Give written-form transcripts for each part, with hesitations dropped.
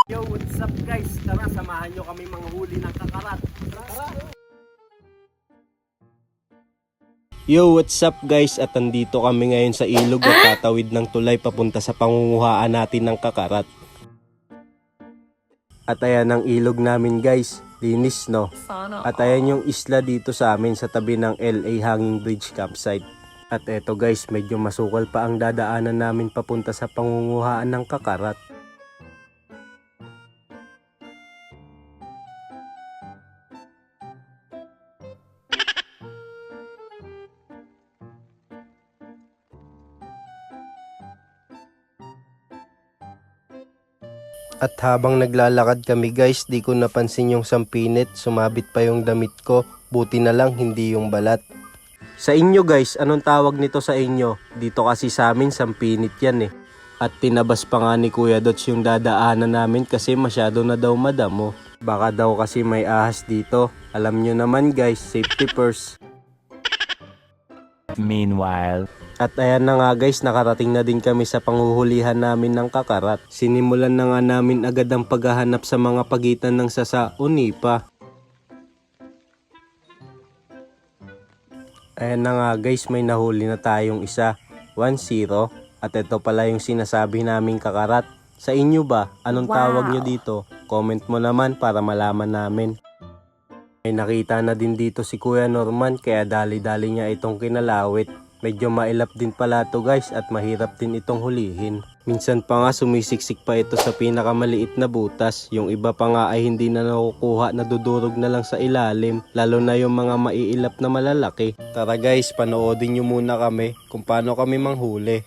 Yo, what's up guys? Tara, samahan nyo kami manghuli ng kakarat. Tara! Yo, what's up guys? At andito kami ngayon sa ilog at tatawid ng tulay papunta sa pangunguhaan natin ng kakarat. At ayan ang ilog namin guys. Linis no? At ayan yung isla dito sa amin sa tabi ng LA Hanging Bridge campsite. At eto guys, medyo masukal pa ang dadaanan namin papunta sa pangunguhaan ng kakarat. At habang naglalakad kami guys, di ko napansin yung sampinit, sumabit pa yung damit ko, buti na lang hindi yung balat. Sa inyo guys, anong tawag nito sa inyo? Dito kasi sa amin, sampinit yan eh. At tinabas pa nga ni Kuya Dots yung dadaanan namin kasi masyado na daw madamo. Baka daw kasi may ahas dito. Alam nyo naman guys, safety first. Meanwhile, at ayan na nga guys, nakarating na din kami sa panghuhulihan namin ng kakarat. Sinimulan na nga namin agad ang paghahanap sa mga pagitan ng Sasa o Nipa. Ayan na nga guys, may nahuli na tayong isa, 1-0. At ito pala yung sinasabi naming kakarat. Sa inyo ba? Anong tawag nyo dito? Comment mo naman para malaman namin. May nakita na din dito si Kuya Norman kaya dali-dali niya itong kinalawit. Medyo mailap din pala to guys at mahirap din itong hulihin. Minsan pa nga sumisiksik pa ito sa pinakamaliit na butas. Yung iba pa nga ay hindi na nakukuha, nadudurog na lang sa ilalim. Lalo na yung mga maiilap na malalaki. Tara guys, panoodin nyo muna kami kung paano kami manghuli.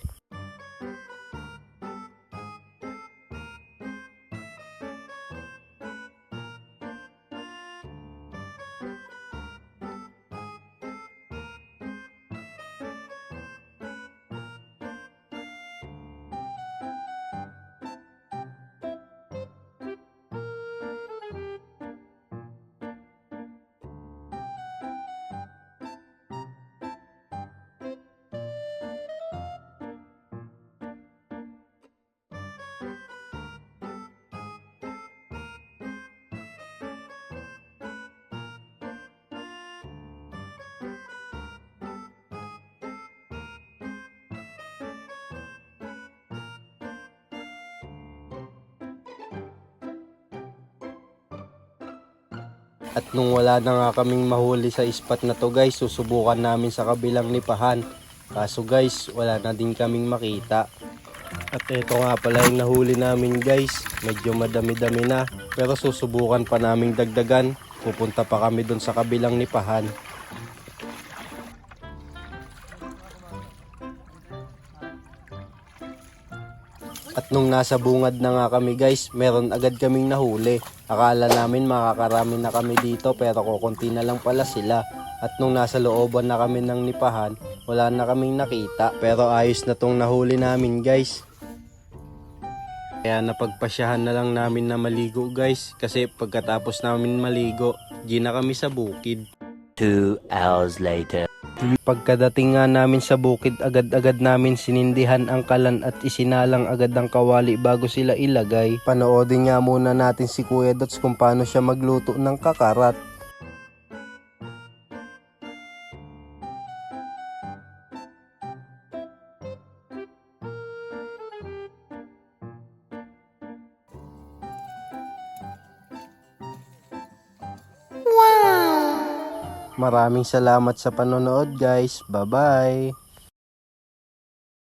At nung wala na nga kaming mahuli sa spot na to guys, susubukan namin sa kabilang nipahan. Kaso guys, wala na din kaming makita. At ito nga pala yung nahuli namin guys. Medyo madami-dami na. Pero susubukan pa naming dagdagan. Pupunta pa kami dun sa kabilang nipahan. At nung nasa bungad na nga kami guys, meron agad kaming nahuli. Akala namin makakarami na kami dito pero kukunti na lang pala sila. At nung nasa looban na kami ng nipahan, wala na kaming nakita. Pero ayos na tong nahuli namin guys. Kaya napagpasyahan na lang namin na maligo guys. Kasi pagkatapos namin maligo, di na kami sa bukid. 2 hours later. Pagkadating nga namin sa bukid, agad-agad namin sinindihan ang kalan at isinalang agad ang kawali bago sila ilagay. Panoodin nga muna natin si Kuya Dots kung paano siya magluto ng kakarat. Maraming salamat sa panonood guys. Bye-bye!